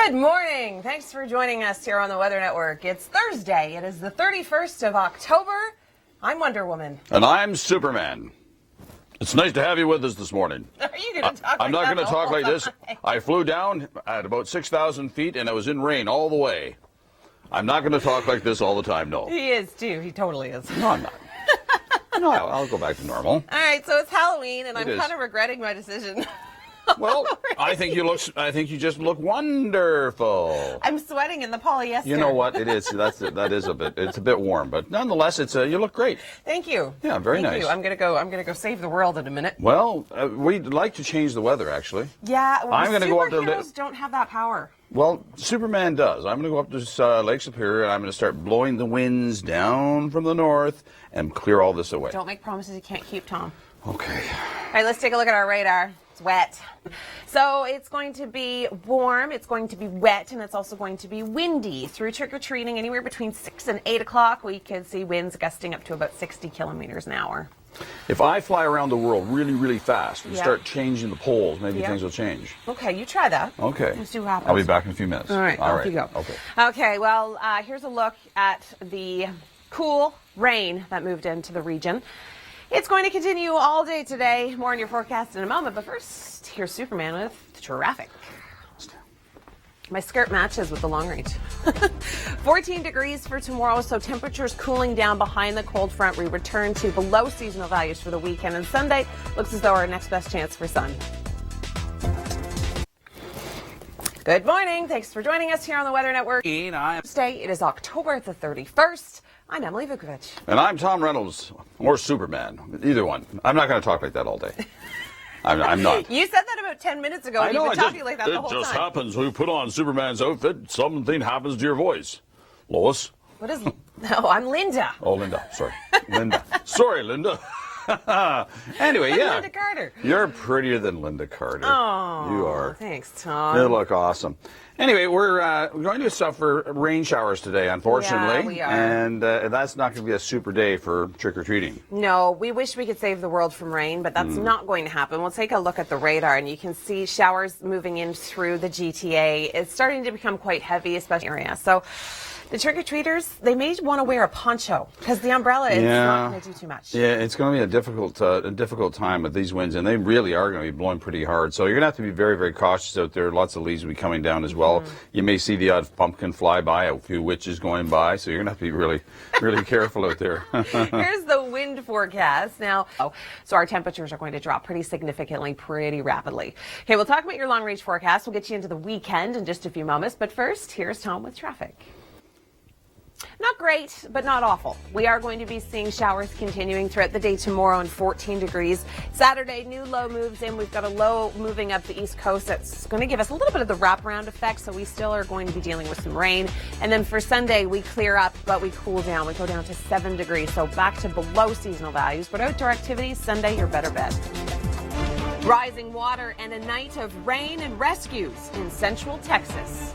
Good morning. Thanks for joining us here on the Weather Network. It's Thursday. It is the 31st of October. I'm Wonder Woman. And I'm Superman. It's nice to have you with us this morning. Are you going to talk I'm not going to talk like this. I flew down at about 6,000 feet and I was in rain all the way. I'm not going to talk like this all the time, no. He is, too. He totally is. No, I'm not. No, I'll go back to normal. All right, so it's Halloween, and I'm is. kind of regretting my decision. Well, I think you just look wonderful. I'm sweating in the polyester. You know what? It is. It's a bit warm, but nonetheless, you look great. Thank you. Yeah, very Thank nice. you. I'm gonna go save the world in a minute. Well, we'd like to change the weather, actually. Yeah, well, I'm gonna go up to superheroes don't have that power. Well, Superman does. I'm going to go up to Lake Superior, and I'm going to start blowing the winds down from the north and clear all this away. Don't make promises you can't keep, Tom. Okay. All right, let's take a look at our radar. It's wet. So it's going to be warm, it's going to be wet, and it's also going to be windy. Through trick-or-treating, anywhere between 6 and 8 o'clock, we could see winds gusting up to about 60 kilometers an hour. If I fly around the world really, really fast and start changing the poles, maybe things will change. Okay, you try that. Okay. Let's see what happens. I'll be back in a few minutes. All right, off you go. Okay. Okay, well, here's a look at the cool rain that moved into the region. It's going to continue all day today. More on your forecast in a moment, but first, here's Superman with traffic. My skirt matches with the long range. 14 degrees for tomorrow, so temperatures cooling down behind the cold front. We return to below seasonal values for the weekend, and Sunday looks as though our next best chance for sun. Good morning. Thanks for joining us here on the Weather Network. Today, it is October the 31st. I'm Emily Vukovic. And I'm Tom Reynolds, or Superman, either one. I'm not going to talk like that all day. I'm not. You said that about 10 minutes ago, and you've been talking like that the whole time. It just happens when you put on Superman's outfit, something happens to your voice. Lois? What is... No, I'm Linda. Oh, Linda. Sorry. Linda. Sorry, Linda. Anyway, I'm yeah. Linda Carter. You're prettier than Linda Carter. Oh, you are. Thanks, Tom. You look awesome. Anyway, we're going to suffer rain showers today, unfortunately. Yeah, we are. And that's not going to be a super day for trick-or-treating. No, we wish we could save the world from rain, but that's not going to happen. We'll take a look at the radar, and you can see showers moving in through the GTA. It's starting to become quite heavy, especially in the area. So the trick-or-treaters, they may want to wear a poncho because the umbrella is not going to do too much. Yeah, it's going to be a difficult time with these winds, and they really are going to be blowing pretty hard. So you're going to have to be very, very cautious out there. Lots of leaves will be coming down as well. You may see the odd pumpkin fly by, a few witches going by, so you're going to have to be really, really careful out there. Here's the wind forecast. Now, so our temperatures are going to drop pretty significantly, pretty rapidly. Okay, we'll talk about your long-range forecast. We'll get you into the weekend in just a few moments, but first, here's Tom with traffic. Not great, but not awful. We are going to be seeing showers continuing throughout the day tomorrow and 14 degrees. Saturday, new low moves in. We've got a low moving up the east coast that's going to give us a little bit of the wraparound effect, so we still are going to be dealing with some rain. And then for Sunday, we clear up, but we cool down. We go down to 7 degrees, so back to below seasonal values. But outdoor activities, Sunday, your better bet. Rising water and a night of rain and rescues in central Texas.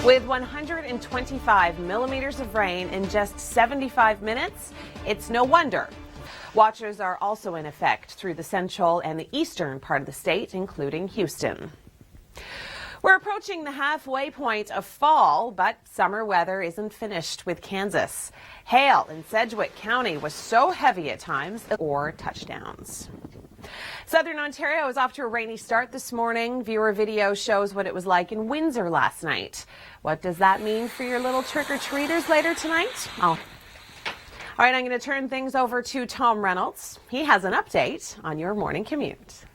With 125 millimeters of rain in just 75 minutes, it's no wonder. Watchers are also in effect through the central and the eastern part of the state, including Houston. We're approaching the halfway point of fall, but summer weather isn't finished with Kansas. Hail in Sedgwick County was so heavy at times, or touchdowns. Southern Ontario is off to a rainy start this morning. Viewer video shows what it was like in Windsor last night. What does that mean for your little trick-or-treaters later tonight? All right, I'm going to turn things over to Tom Reynolds. He has an update on your morning commute.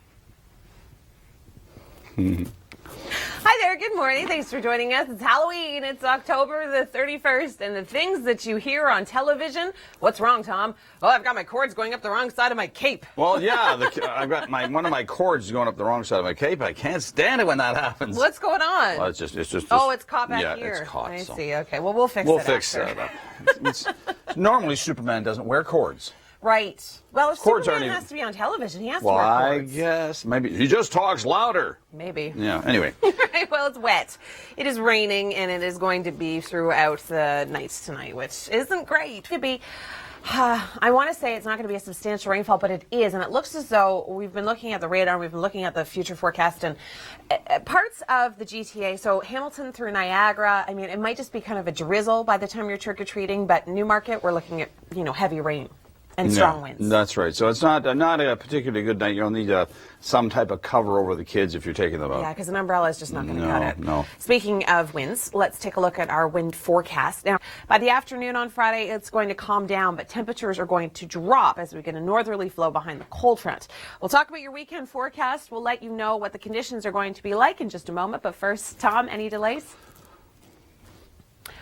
Hi there, good morning. Thanks for joining us. It's Halloween. It's October the 31st, and the things that you hear on television. What's wrong, Tom? Oh, I've got my cords going up the wrong side of my cape. Well, yeah, I've got one of my cords going up the wrong side of my cape. I can't stand it when that happens. What's going on? Well, it's just. Oh, it's caught back here. Yeah, it's caught. I see. Okay, well, we'll fix that up. Normally, Superman doesn't wear cords. Right. Well, if cords Superman has to be on television, he has to wear cords. I cords. guess. Maybe. He just talks louder. Maybe. Yeah, anyway. Right, well, it's wet. It is raining, and it is going to be throughout the night tonight, which isn't great. It could be I want to say it's not going to be a substantial rainfall, but it is. And it looks as though we've been looking at the radar, we've been looking at the future forecast, and parts of the GTA, so Hamilton through Niagara, I mean, it might just be kind of a drizzle by the time you're trick-or-treating, but Newmarket, we're looking at, heavy rain and strong winds. That's right. So it's not a particularly good night. You'll need some type of cover over the kids if you're taking them out. Yeah, because an umbrella is just not going to cut it. No. Speaking of winds, let's take a look at our wind forecast. Now, by the afternoon on Friday, it's going to calm down, but temperatures are going to drop as we get a northerly flow behind the cold front. We'll talk about your weekend forecast. We'll let you know what the conditions are going to be like in just a moment. But first, Tom, any delays?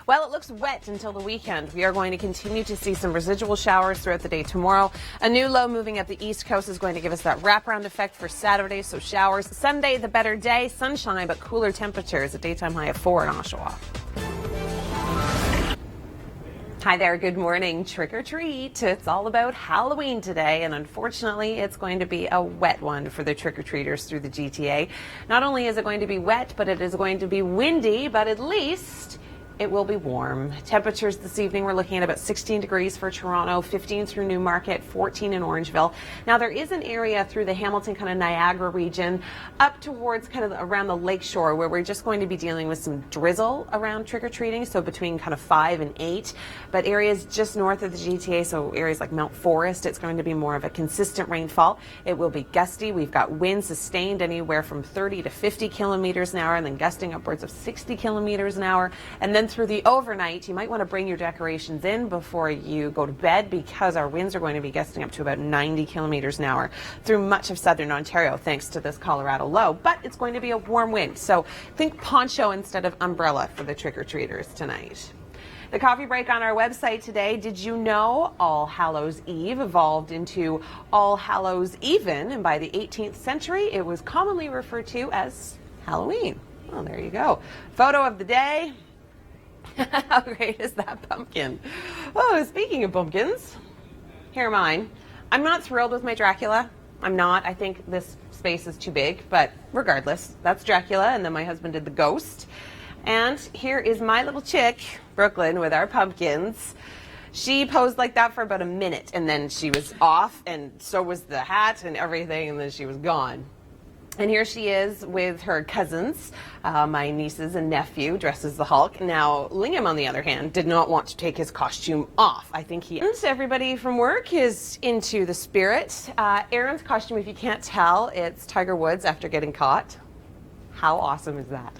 Well, it looks wet until the weekend. We are going to continue to see some residual showers throughout the day tomorrow. A new low moving up the east coast is going to give us that wraparound effect for Saturday, so showers. Sunday, the better day, sunshine, but cooler temperatures, a daytime high of 4 in Oshawa. Hi there, good morning. Trick or treat. It's all about Halloween today, and unfortunately, it's going to be a wet one for the trick-or-treaters through the GTA. Not only is it going to be wet, but it is going to be windy, but at least it will be warm. Temperatures this evening, we're looking at about 16 degrees for Toronto, 15 through Newmarket, 14 in Orangeville. Now, there is an area through the Hamilton kind of Niagara region up towards kind of around the lakeshore where we're just going to be dealing with some drizzle around trick-or-treating, so between kind of 5 and 8. But areas just north of the GTA, so areas like Mount Forest, it's going to be more of a consistent rainfall. It will be gusty. We've got winds sustained anywhere from 30 to 50 kilometers an hour and then gusting upwards of 60 kilometers an hour. And then through the overnight, you might want to bring your decorations in before you go to bed because our winds are going to be gusting up to about 90 kilometers an hour through much of southern Ontario thanks to this Colorado low. But it's going to be a warm wind, so think poncho instead of umbrella for the trick-or-treaters tonight. The coffee break on our website today. Did you know All Hallows Eve evolved into All Hallows Even, and by the 18th century it was commonly referred to as Halloween. Well, there you go. Photo of the day. How great is that pumpkin? Oh, speaking of pumpkins, here are mine. I'm not thrilled with my Dracula. I'm not. I think this space is too big, but regardless, that's Dracula, and then my husband did the ghost. And here is my little chick, Brooklyn, with our pumpkins. She posed like that for about a minute, and then she was off, and so was the hat and everything, and then she was gone. And here she is with her cousins, my nieces and nephew, dressed as the Hulk. Now, Lingham, on the other hand, did not want to take his costume off. I think everybody from work is into the spirit. Aaron's costume, if you can't tell, it's Tiger Woods after getting caught. How awesome is that?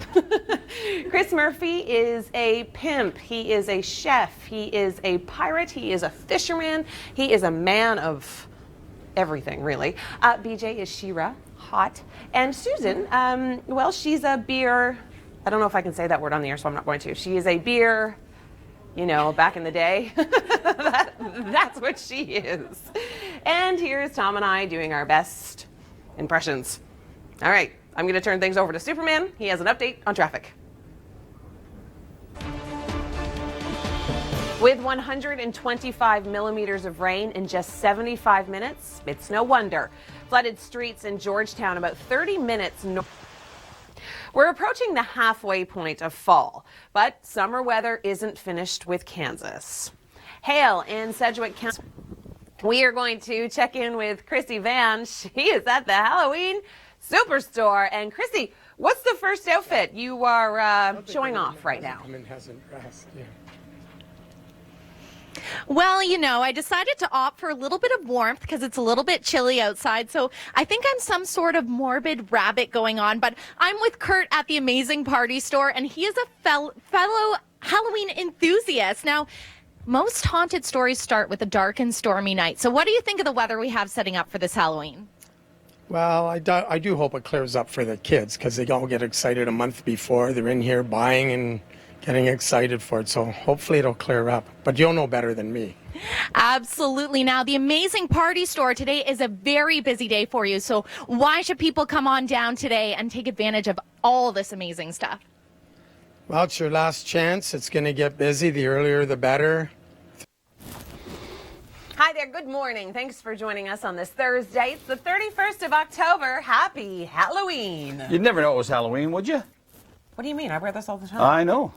Chris Murphy is a pimp. He is a chef. He is a pirate. He is a fisherman. He is a man of everything, really. BJ is She-Ra. Hot. And Susan, well, she's a beer, I don't know if I can say that word on the air, so I'm not going to. She is a beer, back in the day. That's what she is. And here's Tom and I doing our best impressions. All right, I'm going to turn things over to Superman. He has an update on traffic. With 125 millimeters of rain in just 75 minutes, it's no wonder. Flooded streets in Georgetown about 30 minutes north. We're approaching the halfway point of fall, but summer weather isn't finished with Kansas. Hail in Sedgwick County. We are going to check in with Krissy Vann. She is at the Halloween Superstore. And Krissy, what's the first outfit you are showing off right now? Well, I decided to opt for a little bit of warmth because it's a little bit chilly outside. So I think I'm some sort of morbid rabbit going on. But I'm with Kurt at the Amazing Party Store, and he is a fellow Halloween enthusiast. Now, most haunted stories start with a dark and stormy night. So what do you think of the weather we have setting up for this Halloween? Well, I do hope it clears up for the kids because they all get excited a month before. They're in here buying and getting excited for it, so hopefully it'll clear up. But you'll know better than me. Absolutely. Now, the Amazing Party Store today is a very busy day for you, so why should people come on down today and take advantage of all this amazing stuff? Well, it's your last chance. It's going to get busy. The earlier, the better. Hi there, good morning. Thanks for joining us on this Thursday. It's the 31st of October. Happy Halloween. You'd never know it was Halloween, would you? What do you mean? I wear this all the time. I know.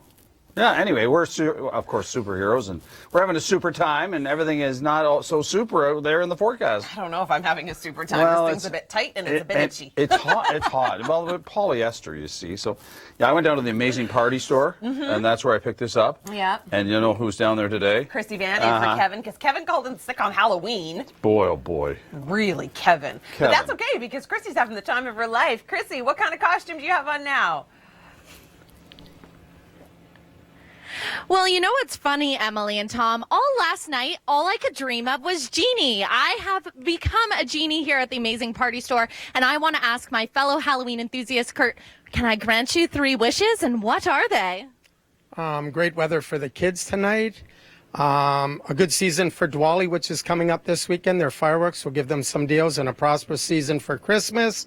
Yeah, anyway, we're, of course, superheroes, and we're having a super time, and everything is not all so super out there in the forecast. I don't know if I'm having a super time. Well, This thing's a bit tight and it's a bit itchy. It's hot. It's hot. Well, with polyester, you see. So, yeah, I went down to the Amazing Party store, and that's where I picked this up. Yeah. And you know who's down there today? Krissy Vann in for Kevin, because Kevin called in sick on Halloween. Boy, oh boy. Really, Kevin. But that's okay, because Krissy's having the time of her life. Krissy, what kind of costume do you have on now? Well, you know what's funny, Emily and Tom? All last night, all I could dream of was Genie. I have become a Genie here at the Amazing Party Store, and I want to ask my fellow Halloween enthusiast, Kurt, can I grant you 3 wishes, and what are they? Great weather for the kids tonight. A good season for Diwali, which is coming up this weekend. Their fireworks will give them some deals, and a prosperous season for Christmas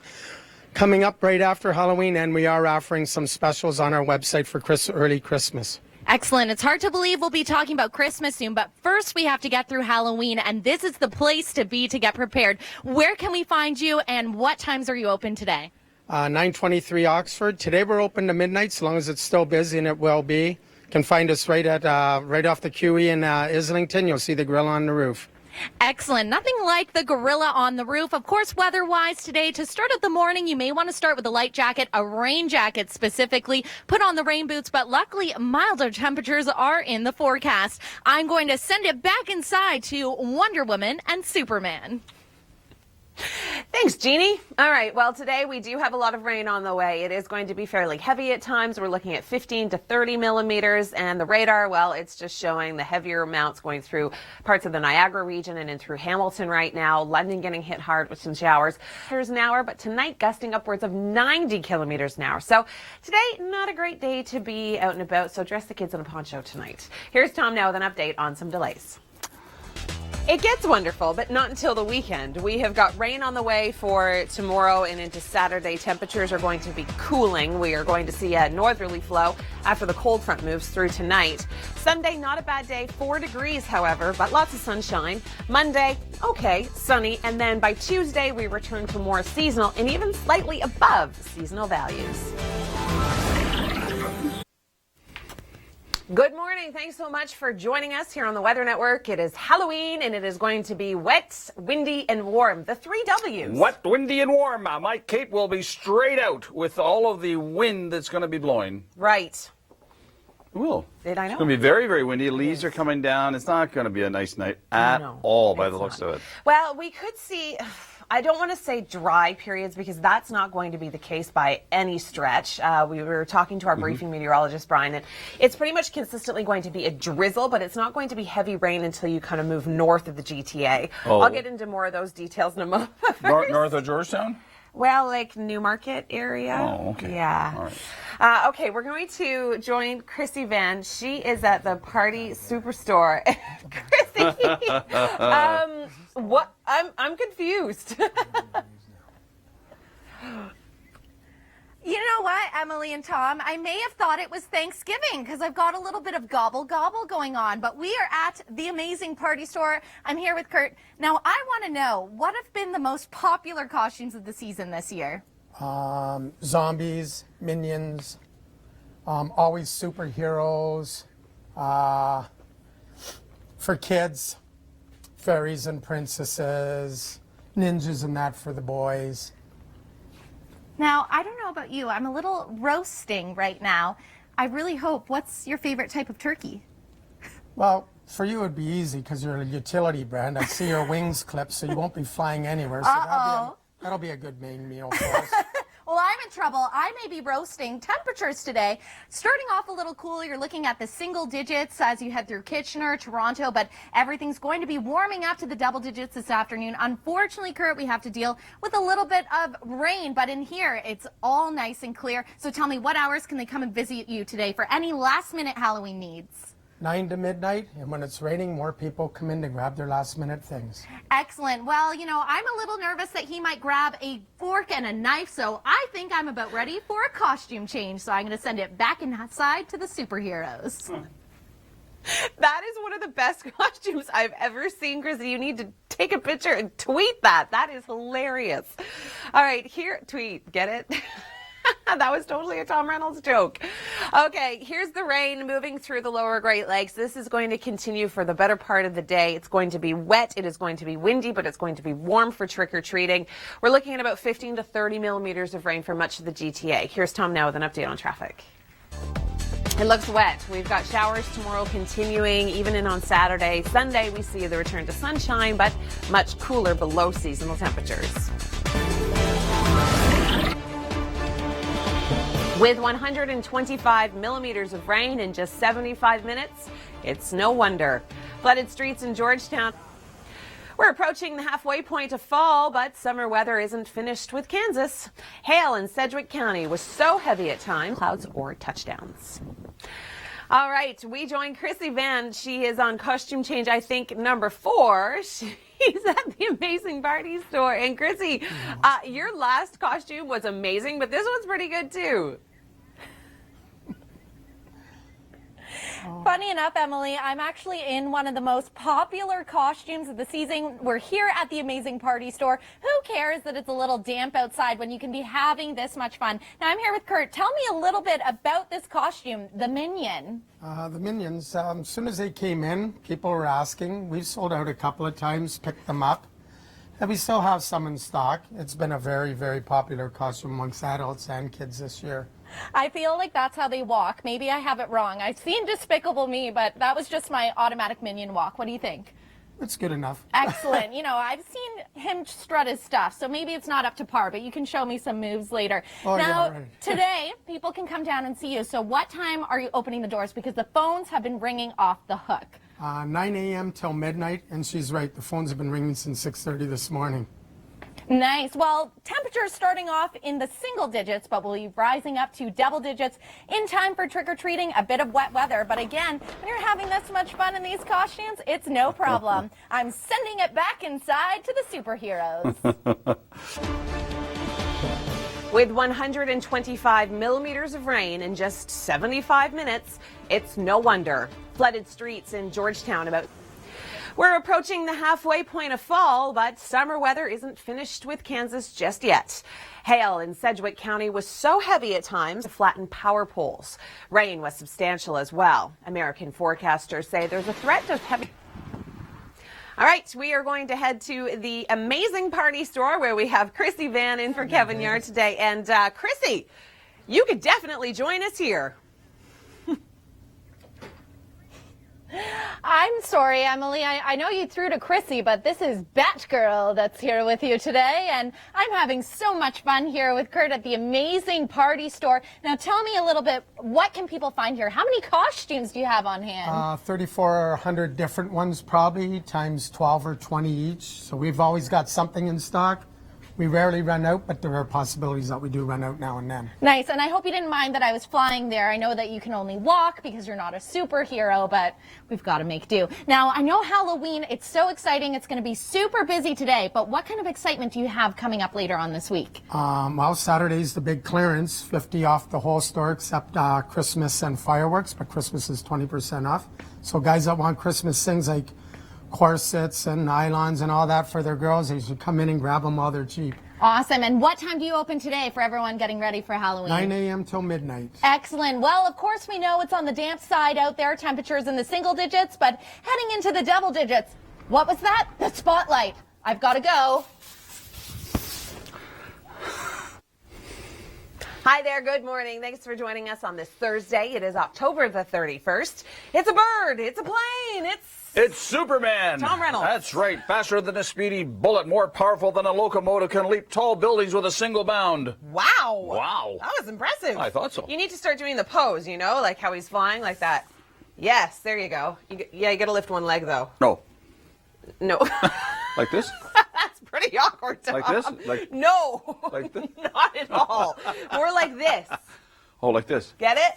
coming up right after Halloween, and we are offering some specials on our website for early Christmas. Excellent. It's hard to believe we'll be talking about Christmas soon, but first we have to get through Halloween, and this is the place to be to get prepared. Where can we find you, and what times are you open today? 923 Oxford. Today we're open to midnight, so long as it's still busy, and it will be. You can find us right off the QE in Islington. You'll see the grill on the roof. Excellent. Nothing like the gorilla on the roof. Of course, weather-wise today, to start out the morning, you may want to start with a light jacket, a rain jacket specifically. Put on the rain boots, but luckily, milder temperatures are in the forecast. I'm going to send it back inside to Wonder Woman and Superman. Thanks, Jeannie. All right, well, today we do have a lot of rain on the way. It is going to be fairly heavy at times. We're looking at 15 to 30 millimeters, and the radar, well, it's just showing the heavier amounts going through parts of the Niagara region and in through Hamilton right now. London getting hit hard with some showers. Here's an hour, but tonight gusting upwards of 90 kilometers an hour. So today, not a great day to be out and about, so dress the kids in a poncho tonight. Here's Tom now with an update on some delays. It gets wonderful, but not until the weekend. We have got rain on the way for tomorrow and into Saturday. Temperatures are going to be cooling. We are going to see a northerly flow after the cold front moves through tonight. Sunday, not a bad day, 4 degrees, however, but lots of sunshine. Monday, okay, sunny. And then by Tuesday, we return to more seasonal and even slightly above seasonal values. Good morning. Thanks so much for joining us here on the Weather Network. It is Halloween, and it is going to be wet, windy, and warm. The 3 W's. Wet, windy, and warm. My cape will be straight out with all of the wind that's going to be blowing. Right. It will. Did I know? It's going to be very, very windy. Leaves are coming down. It's not going to be a nice night at all by the looks of it. Well, we could see... I don't want to say dry periods because that's not going to be the case by any stretch. We were talking to our briefing meteorologist, Brian, and it's pretty much consistently going to be a drizzle, but it's not going to be heavy rain until you kind of move north of the GTA. I'll get into more of those details in a moment. North of Georgetown? Well, like Newmarket area. Oh, okay. Yeah. All right. Okay, we're going to join Krissy Vann. She is at the Party Superstore. Krissy, what? I'm confused. You know what, Emily and Tom? I may have thought it was Thanksgiving because I've got a little bit of gobble gobble going on, but we are at the Amazing Party Store. I'm here with Kurt. Now, I want to know, what have been the most popular costumes of the season this year? Zombies, minions, always superheroes. For kids, fairies and princesses, ninjas and that for the boys. Now, I don't know about you. I'm a little roasting right now. I really hope. What's your favorite type of turkey? Well, for you it would be easy because you're a utility brand. I see your wings clipped, so you won't be flying anywhere. So that'll be a good main meal for us. Well, I'm in trouble. I may be roasting. Temperatures today, starting off a little cool. You're looking at the single digits as you head through Kitchener, Toronto, but everything's going to be warming up to the double digits this afternoon. Unfortunately, Kurt, we have to deal with a little bit of rain, but in here, it's all nice and clear. So tell me, what hours can they come and visit you today for any last-minute Halloween needs? 9 to midnight, and when it's raining, more people come in to grab their last-minute things. Excellent. Well, you know, I'm a little nervous that he might grab a fork and a knife, so I think I'm about ready for a costume change. So I'm going to send it back inside to the superheroes. That is one of the best costumes I've ever seen, Krissy. You need to take a picture and tweet that. That is hilarious. All right, here, tweet. Get it? That was totally a Tom Reynolds joke. Okay, here's the rain moving through the lower Great Lakes. This is going to continue for the better part of the day. It's going to be wet. It is going to be windy, but it's going to be warm for trick-or-treating. We're looking at about 15 to 30 millimeters of rain for much of the GTA. Here's Tom now with an update on traffic. It looks wet. We've got showers tomorrow continuing, even in on Saturday. Sunday, we see the return to sunshine, but much cooler below seasonal temperatures. With 125 millimeters of rain in just 75 minutes, it's no wonder. Flooded streets in Georgetown. We're approaching the halfway point of fall, but summer weather isn't finished with Kansas. Hail in Sedgwick County was so heavy at times, clouds or touchdowns. All right, we join Krissy Vann. She is on costume change, I think, number 4. She's at the Amazing Party Store. And Krissy, your last costume was amazing, but this one's pretty good too. Funny enough, Emily, I'm actually in one of the most popular costumes of the season. We're here at the Amazing Party Store. Who cares that it's a little damp outside when you can be having this much fun? Now, I'm here with Kurt. Tell me a little bit about this costume, the Minion. The Minions, as soon as they came in, people were asking. We've sold out a couple of times, picked them up. And we still have some in stock. It's been a very, very popular costume amongst adults and kids this year. I feel like that's how they walk. Maybe I have it wrong. I've seen Despicable Me, but that was just my automatic Minion walk. What do you think? It's good enough. Excellent. You know, I've seen him strut his stuff, so maybe it's not up to par, but you can show me some moves later. Oh, now, yeah, right. Today, people can come down and see you. So what time are you opening the doors? Because the phones have been ringing off the hook. 9 a.m. till midnight, and she's right. The phones have been ringing since 6:30 this morning. Nice. Well, temperatures starting off in the single digits, but will be rising up to double digits in time for trick-or-treating. A bit of wet weather, but again, when you're having this much fun in these costumes, it's no problem. I'm sending it back inside to the superheroes. With 125 millimeters of rain in just 75 minutes, it's no wonder. Flooded streets in Georgetown about... We're approaching the halfway point of fall, but summer weather isn't finished with Kansas just yet. Hail in Sedgwick County was so heavy at times to flatten power poles. Rain was substantial as well. American forecasters say there's a threat of heavy... All right, we are going to head to the Amazing Party Store where we have Krissy Vann in for Kevin Yard today. And Krissy, you could definitely join us here. I'm sorry, Emily. I know you threw to Krissy, but this is Batgirl that's here with you today, and I'm having so much fun here with Kurt at the Amazing Party Store. Now, tell me a little bit, what can people find here? How many costumes do you have on hand? 3,400 different ones probably, times 12 or 20 each. So we've always got something in stock. We rarely run out, but there are possibilities that we do run out now and then. Nice, and I hope you didn't mind that I was flying there. I know that you can only walk because you're not a superhero, but we've got to make do. Now, I know Halloween, it's so exciting. It's going to be super busy today, but what kind of excitement do you have coming up later on this week? Well, Saturday's the big clearance, 50 off the whole store except Christmas and fireworks, but Christmas is 20% off. So guys that want Christmas things like corsets and nylons and all that for their girls, they should come in and grab them while they're cheap. Awesome. And what time do you open today for everyone getting ready for Halloween? 9 a.m. till midnight. Excellent. Well, of course, we know it's on the damp side out there, temperatures in the single digits, but heading into the double digits. What was that? The spotlight. I've got to go. Hi there, good morning. Thanks for joining us on this Thursday. It is October the 31st. It's a bird, it's a plane, It's Superman. Tom Reynolds. That's right. Faster than a speedy bullet, more powerful than a locomotive, can leap tall buildings with a single bound. Wow. Wow. That was impressive. I thought so. You need to start doing the pose, you know, like how he's flying like that. Yes, there you go. You got to lift one leg, though. No. No. Like this? That's pretty awkward, Tom. Like this? Like no. Like this? Not at all. More like this. Oh, like this. Get it?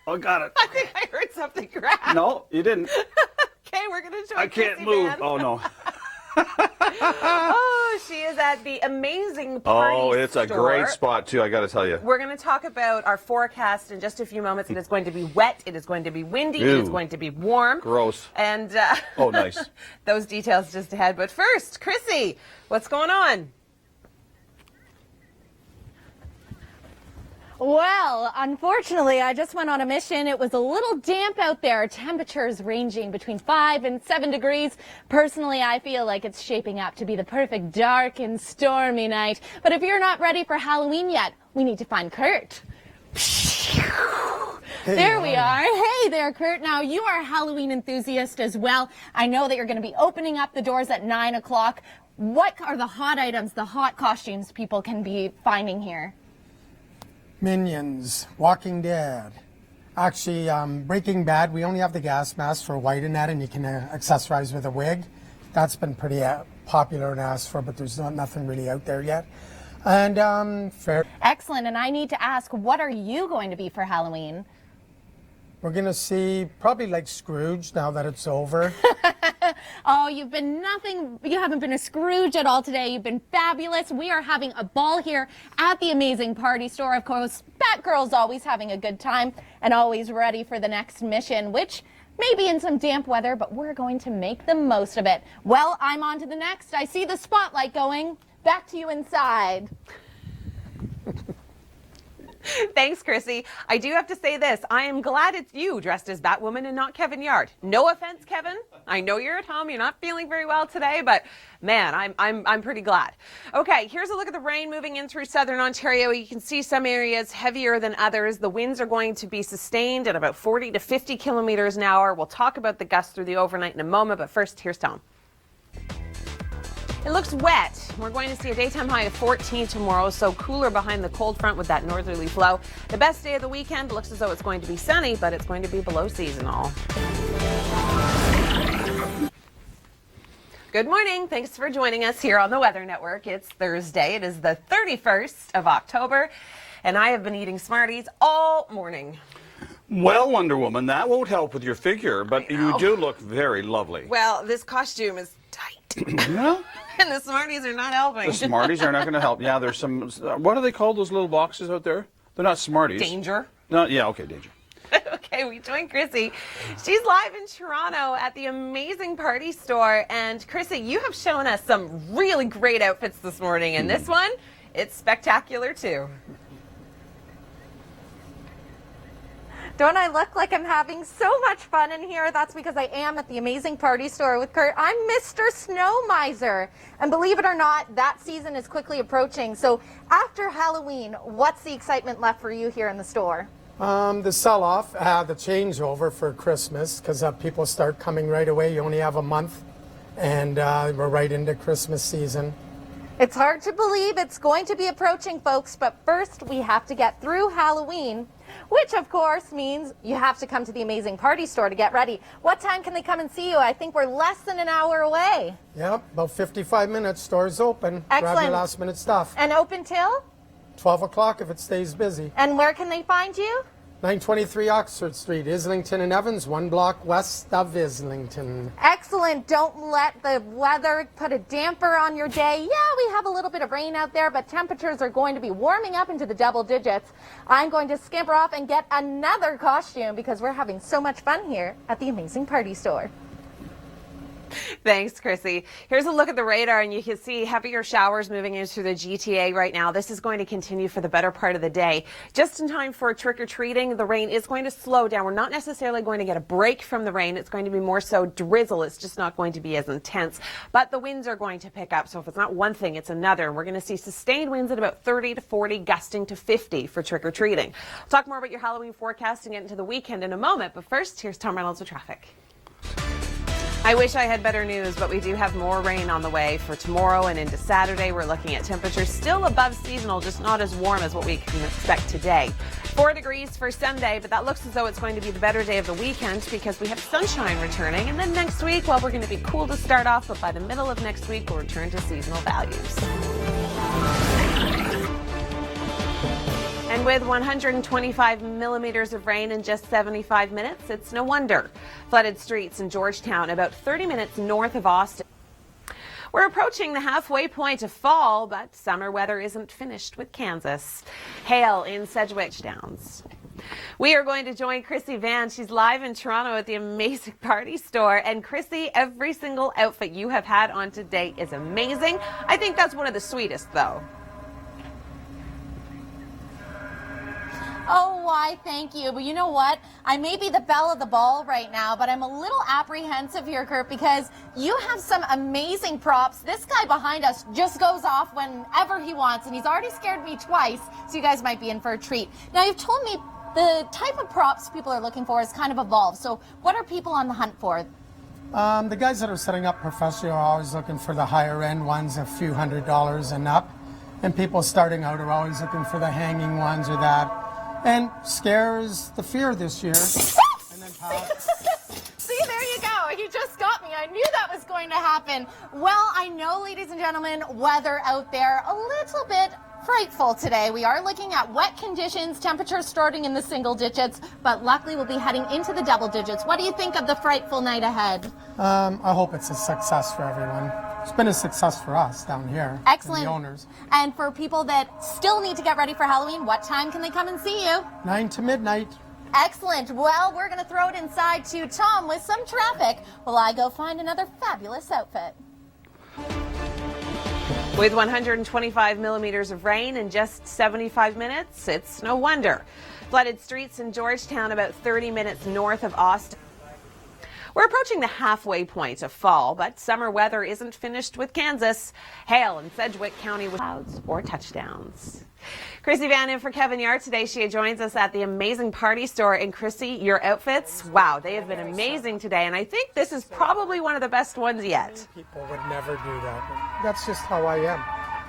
Oh, got it. I think I heard something crack. No, you didn't. Okay, we're going to show I can't Krissy move. Vann. Oh, no. Oh, she is at the Amazing Party Oh, it's a Store. great spot, too, I got to tell you. We're going to talk about our forecast in just a few moments. It is going to be wet. It is going to be windy. It is Ew. going to be warm. Gross. And Oh, nice. those details just ahead. But first, Krissy, what's going on? Well, unfortunately, I just went on a mission. It was a little damp out there. Temperatures ranging between 5 and 7 degrees. Personally, I feel like it's shaping up to be the perfect dark and stormy night. But if you're not ready for Halloween yet, we need to find Kurt. There we are. Hey there, Kurt. Now, you are a Halloween enthusiast as well. I know that you're going to be opening up the doors at 9 o'clock. What are the hot items, the hot costumes people can be finding here? Minions, Walking Dead. Actually, Breaking Bad, we only have the gas mask for white in that, and you can accessorize with a wig. That's been pretty popular and asked for, but there's nothing really out there yet. And fair. Excellent. And I need to ask, what are you going to be for Halloween? We're going to see probably like Scrooge now that it's over. Oh, you haven't been a Scrooge at all today. You've been fabulous. We are having a ball here at the Amazing Party Store. Of course, Batgirl's always having a good time and always ready for the next mission, which may be in some damp weather, but we're going to make the most of it. Well, I'm on to the next. I see the spotlight going. Back to you inside. Thanks, Krissy. I do have to say this. I am glad it's you dressed as Batwoman and not Kevin Yard. No offense, Kevin. I know you're at home. You're not feeling very well today, but man, I'm pretty glad. Okay, here's a look at the rain moving in through southern Ontario. You can see some areas heavier than others. The winds are going to be sustained at about 40 to 50 kilometers an hour. We'll talk about the gusts through the overnight in a moment, but first, here's Tom. It looks wet. We're going to see a daytime high of 14 tomorrow, so cooler behind the cold front with that northerly flow. The best day of the weekend looks as though it's going to be sunny, but it's going to be below seasonal. Good morning. Thanks for joining us here on the Weather Network. It's Thursday. It is the 31st of October, and I have been eating Smarties all morning. Well, Wonder Woman, that won't help with your figure, but you do look very lovely. Well, this costume is tight. Yeah? And the Smarties are not helping. The Smarties are not going to help. Yeah, there's some, what are they called, those little boxes out there? They're not Smarties. Danger. No, yeah, okay, Danger. Okay, we joined Krissy. She's live in Toronto at the Amazing Party Store. And Krissy, you have shown us some really great outfits this morning. And this one, it's spectacular too. Don't I look like I'm having so much fun in here? That's because I am at the Amazing Party Store with Kurt. I'm Mr. Snow Miser. And believe it or not, that season is quickly approaching. So after Halloween, what's the excitement left for you here in the store? The sell-off, the changeover for Christmas, because people start coming right away. You only have a month, and we're right into Christmas season. It's hard to believe it's going to be approaching, folks, but first we have to get through Halloween, which of course means you have to come to the Amazing Party Store to get ready. What time can they come and see you? I think we're less than an hour away. Yep, about 55 minutes, store's open. Excellent. Grab your last minute stuff. And open till? 12 o'clock if it stays busy. And where can they find you? 923 Oxford Street, Islington and Evans, 1 block west of Islington. Excellent. Don't let the weather put a damper on your day. Yeah, we have a little bit of rain out there, but temperatures are going to be warming up into the double digits. I'm going to scamper off and get another costume because we're having so much fun here at the Amazing Party Store. Thanks, Krissy. Here's a look at the radar, and you can see heavier showers moving into the GTA right now. This is going to continue for the better part of the day. Just in time for trick-or-treating, the rain is going to slow down. We're not necessarily going to get a break from the rain. It's going to be more so drizzle. It's just not going to be as intense. But the winds are going to pick up, so if it's not one thing, it's another. And we're going to see sustained winds at about 30 to 40, gusting to 50 for trick-or-treating. We'll talk more about your Halloween forecast and get into the weekend in a moment. But first, here's Tom Reynolds with traffic. I wish I had better news, but we do have more rain on the way for tomorrow and into Saturday. We're looking at temperatures still above seasonal, just not as warm as what we can expect today. 4 degrees for Sunday, but that looks as though it's going to be the better day of the weekend because we have sunshine returning. And then next week, well, we're going to be cool to start off, but by the middle of next week, we'll return to seasonal values. And with 125 millimeters of rain in just 75 minutes, it's no wonder. Flooded streets in Georgetown, about 30 minutes north of Austin. We're approaching the halfway point of fall, but summer weather isn't finished with Kansas. Hail in Sedgwick Downs. We are going to join Krissy Vann. She's live in Toronto at the Amazing Party Store. And Krissy, every single outfit you have had on today is amazing. I think that's one of the sweetest, though. Why, thank you. But you know what? I may be the belle of the ball right now, but I'm a little apprehensive here, Kurt, because you have some amazing props. This guy behind us just goes off whenever he wants, and he's already scared me twice, so you guys might be in for a treat. Now, you've told me the type of props people are looking for has kind of evolved. So what are people on the hunt for? The guys that are setting up professionally are always looking for the higher end ones, a few $100s and up. And people starting out are always looking for the hanging ones or that. And scares the fear this year. And then See, there you go. He just got me. I knew that was going to happen. Well, I know, ladies and gentlemen, weather out there a little bit frightful today. We are looking at wet conditions, temperatures starting in the single digits, but luckily we'll be heading into the double digits. What do you think of the frightful night ahead? I hope it's a success for everyone. It's been a success for us down here. Excellent. And the owners. And for people that still need to get ready for Halloween, what time can they come and see you? 9 to midnight. Excellent. Well, we're going to throw it inside to Tom with some traffic while I go find another fabulous outfit. With 125 millimeters of rain in just 75 minutes, it's no wonder. Flooded streets in Georgetown about 30 minutes north of Austin. We're approaching the halfway point of fall, but summer weather isn't finished with Kansas. Hail in Sedgwick County with clouds or touchdowns. Krissy Vann in for Kevin Yard today. She joins us at the amazing party store in Krissy. Your outfits, wow, they have been amazing today, and I think this is probably one of the best ones yet. People would never do that. That's just how I am.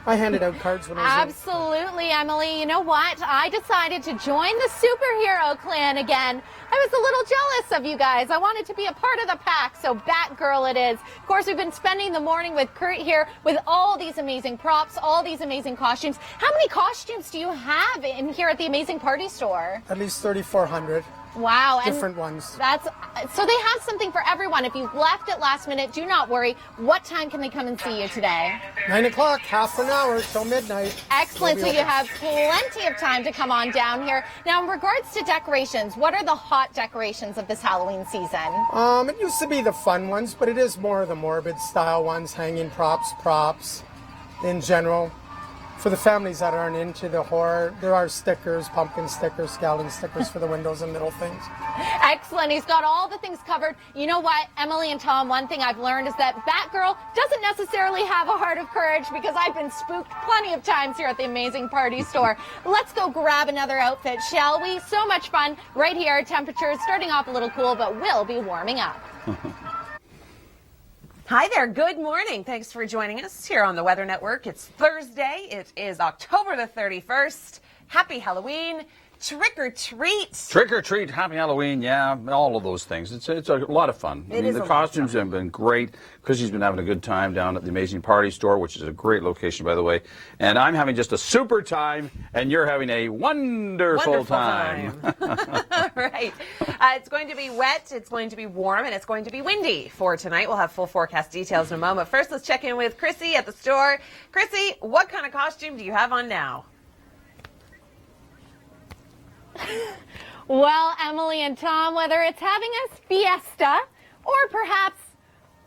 I handed out cards when I was Absolutely, Emily. You know what? I decided to join the superhero clan again. I was a little jealous of you guys. I wanted to be a part of the pack, so Batgirl it is. Of course, we've been spending the morning with Kurt here with all these amazing props, all these amazing costumes. How many costumes do you have in here at the amazing party store? At least 3,400. Wow. Different ones. So they have something for everyone. If you've left at last minute, do not worry. What time can they come and see you today? 9 o'clock, half an hour till midnight. Excellent. So you have plenty of time to come on down here. Now, in regards to decorations, what are the hot decorations of this Halloween season? It used to be the fun ones, but it is more of the morbid style ones, hanging props in general. For the families that aren't into the horror, there are stickers, pumpkin stickers, skeleton stickers for the windows and little things. Excellent. He's got all the things covered. You know what, Emily and Tom, one thing I've learned is that Batgirl doesn't necessarily have a heart of courage, because I've been spooked plenty of times here at the amazing party store. Let's go grab another outfit, shall we? So much fun right here. Temperatures starting off a little cool, but will be warming up. Hi there. Good morning. Thanks for joining us here on the Weather Network. It's Thursday. It is October the 31st. Happy Halloween. Trick or treat. Trick or treat, happy Halloween, yeah, all of those things. It's a lot of fun. I mean, the costumes have been great. Krissy's been having a good time down at the Amazing Party Store, which is a great location, by the way. And I'm having just a super time, and you're having a wonderful time. Right. It's going to be wet, it's going to be warm, and it's going to be windy for tonight. We'll have full forecast details in a moment. First, let's check in with Krissy at the store. Krissy, what kind of costume do you have on now? Well, Emily and Tom, whether it's having a fiesta or perhaps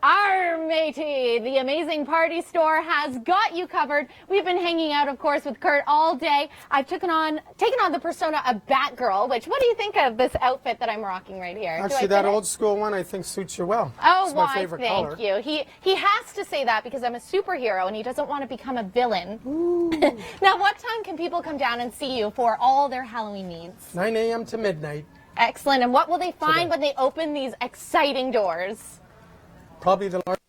our matey, the amazing party store has got you covered. We've been hanging out, of course, with Kurt all day. I've taken on the persona of Batgirl, which, what do you think of this outfit that I'm rocking right here? Actually, that old school one I think suits you well. Oh, it's my favorite color. Thank you. He has to say that because I'm a superhero and he doesn't want to become a villain. Now, what time can people come down and see you for all their Halloween needs? 9 a.m. to midnight. Excellent. And what will they find when they open these exciting doors? Probably the largest.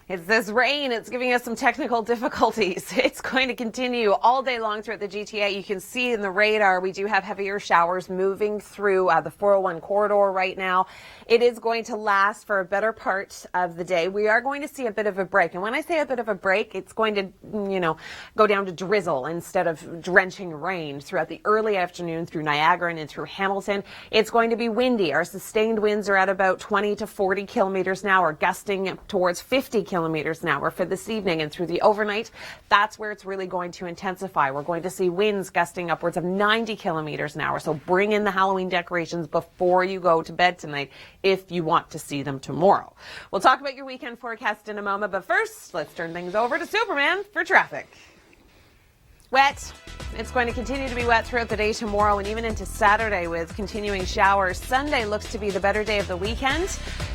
It's this rain. It's giving us some technical difficulties. It's going to continue all day long throughout the GTA. You can see in the radar we do have heavier showers moving through the 401 corridor right now. It is going to last for a better part of the day. We are going to see a bit of a break. And when I say a bit of a break, it's going to, go down to drizzle instead of drenching rain throughout the early afternoon through Niagara and through Hamilton. It's going to be windy. Our sustained winds are at about 20 to 40 kilometers an hour, gusting towards 50 kilometers an hour for this evening and through the overnight. That's where it's really going to intensify. We're going to see winds gusting upwards of 90 kilometers an hour. So bring in the Halloween decorations before you go to bed tonight if you want to see them tomorrow. We'll talk about your weekend forecast in a moment, but first, let's turn things over to Superman for traffic. Wet. It's going to continue to be wet throughout the day tomorrow and even into Saturday with continuing showers. Sunday looks to be the better day of the weekend.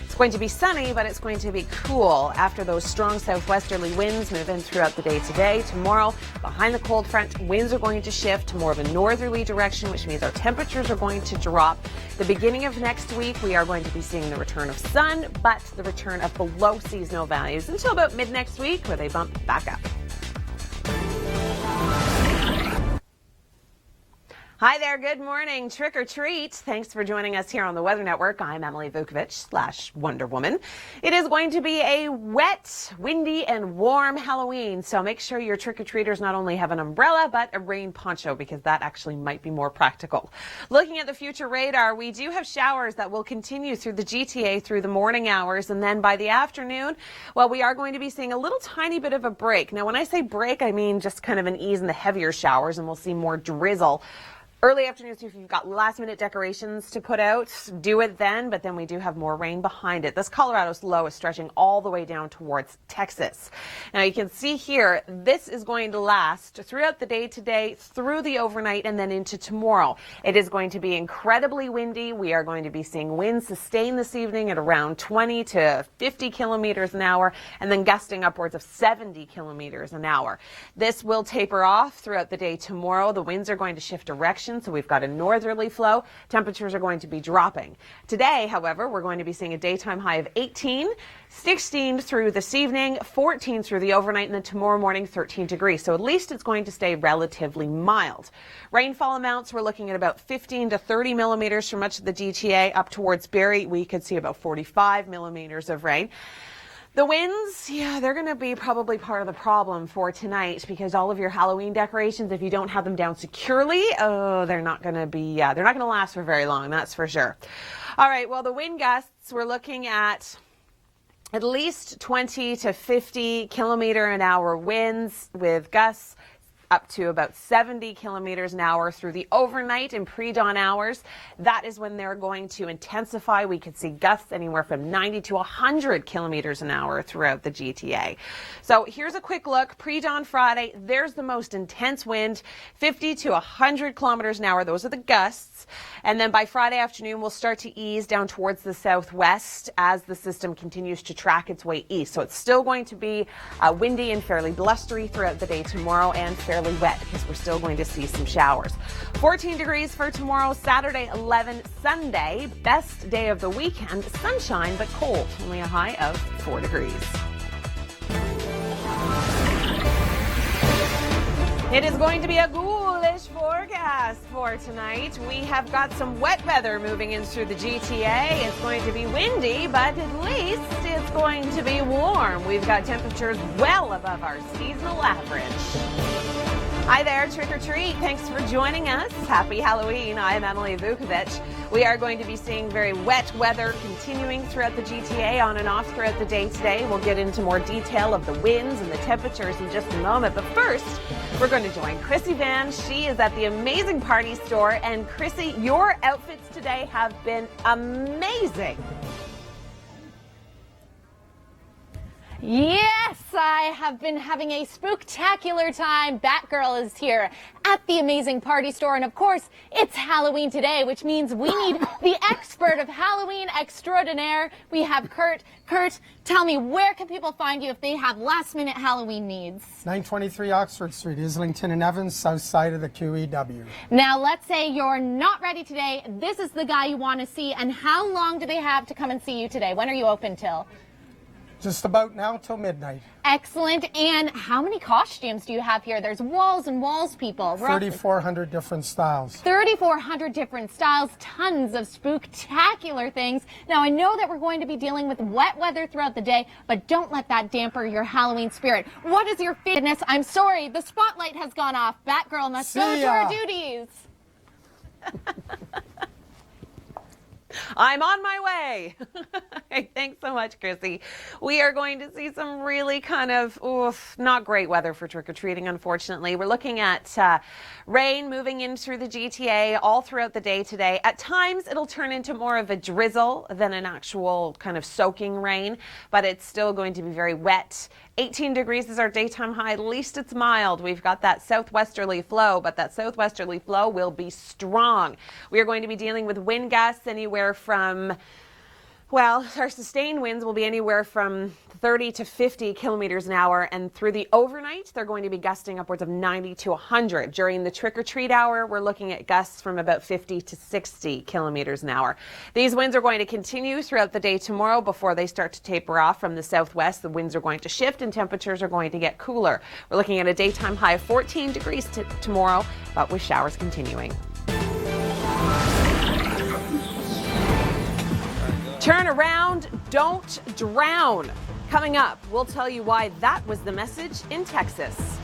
It's going to be sunny, but it's going to be cool after those strong southwesterly winds move in throughout the day today. Tomorrow, behind the cold front, winds are going to shift to more of a northerly direction, which means our temperatures are going to drop. The beginning of next week, we are going to be seeing the return of sun, but the return of below seasonal values until about mid next week, where they bump back up. Hi there, good morning. Trick or treat. Thanks for joining us here on the Weather Network. I'm Emily Vukovic / Wonder Woman. It is going to be a wet, windy, and warm Halloween, so make sure your trick-or-treaters not only have an umbrella, but a rain poncho, because that actually might be more practical. Looking at the future radar, we do have showers that will continue through the GTA through the morning hours, and then by the afternoon, well, we are going to be seeing a little tiny bit of a break. Now, when I say break, I mean just kind of an ease in the heavier showers, and we'll see more drizzle. Early afternoons, if you've got last-minute decorations to put out, do it then, but then we do have more rain behind it. This Colorado's low is stretching all the way down towards Texas. Now, you can see here, this is going to last throughout the day today, through the overnight, and then into tomorrow. It is going to be incredibly windy. We are going to be seeing winds sustain this evening at around 20 to 50 kilometers an hour, and then gusting upwards of 70 kilometers an hour. This will taper off throughout the day tomorrow. The winds are going to shift direction. So we've got a northerly flow. Temperatures are going to be dropping. Today, however, we're going to be seeing a daytime high of 18, 16 through this evening, 14 through the overnight, and then tomorrow morning 13 degrees. So at least it's going to stay relatively mild. Rainfall amounts, we're looking at about 15 to 30 millimeters for much of the GTA. Up towards Barrie, we could see about 45 millimeters of rain. The winds, yeah, they're going to be probably part of the problem for tonight, because all of your Halloween decorations, if you don't have them down securely, they're not going to last for very long, that's for sure. All right, well, the wind gusts, we're looking at least 20 to 50 kilometer an hour winds with gusts up to about 70 kilometers an hour through the overnight and pre-dawn hours. That is when they're going to intensify. We could see gusts anywhere from 90 to 100 kilometers an hour throughout the GTA. So here's a quick look. Pre-dawn Friday, there's the most intense wind, 50 to 100 kilometers an hour. Those are the gusts. And then by Friday afternoon, we'll start to ease down towards the southwest as the system continues to track its way east. So it's still going to be windy and fairly blustery throughout the day tomorrow, and fairly wet because we're still going to see some showers. 14 degrees for tomorrow, Saturday 11, Sunday, best day of the weekend, sunshine but cold, only a high of 4 degrees. It is going to be a ghoulish forecast for tonight. We have got some wet weather moving in through the GTA. It's going to be windy, but at least it's going to be warm. We've got temperatures well above our seasonal average. Hi there, Trick or Treat. Thanks for joining us. Happy Halloween. I'm Emily Vukovic. We are going to be seeing very wet weather continuing throughout the GTA, on and off throughout the day today. We'll get into more detail of the winds and the temperatures in just a moment. But first, we're going to join Krissy Vann. She is at the Amazing Party Store. And Krissy, your outfits today have been amazing. Yes, I have been having a spooktacular time. Batgirl is here at the Amazing Party Store. And of course, it's Halloween today, which means we need the expert of Halloween extraordinaire. We have Kurt. Kurt, tell me, where can people find you if they have last-minute Halloween needs? 923 Oxford Street, Islington and Evans, south side of the QEW. Now, let's say you're not ready today. This is the guy you want to see. And how long do they have to come and see you today? When are you open till? Just about now till midnight. Excellent. And how many costumes do you have here? There's walls and walls, people. 3,400 different styles. 3,400 different styles, tons of spooktacular things. Now, I know that we're going to be dealing with wet weather throughout the day, but don't let that damper your Halloween spirit. What is your fitness? I'm sorry, the spotlight has gone off. Batgirl must go to her duties. I'm on my way. Hey, thanks so much, Krissy. We are going to see some really kind of not great weather for trick-or-treating, unfortunately. We're looking at rain moving in through the GTA all throughout the day today. At times, it'll turn into more of a drizzle than an actual kind of soaking rain, but it's still going to be very wet 18 degrees is our daytime high. At least it's mild. We've got that southwesterly flow, but that southwesterly flow will be strong. We are going to be dealing with wind gusts anywhere from, well, our sustained winds will be anywhere from 30 to 50 kilometers an hour, and through the overnight, they're going to be gusting upwards of 90 to 100. During the trick-or-treat hour, we're looking at gusts from about 50 to 60 kilometers an hour. These winds are going to continue throughout the day tomorrow before they start to taper off from the southwest. The winds are going to shift and temperatures are going to get cooler. We're looking at a daytime high of 14 degrees tomorrow, but with showers continuing. Turn around, don't drown. Coming up, we'll tell you why that was the message in Texas.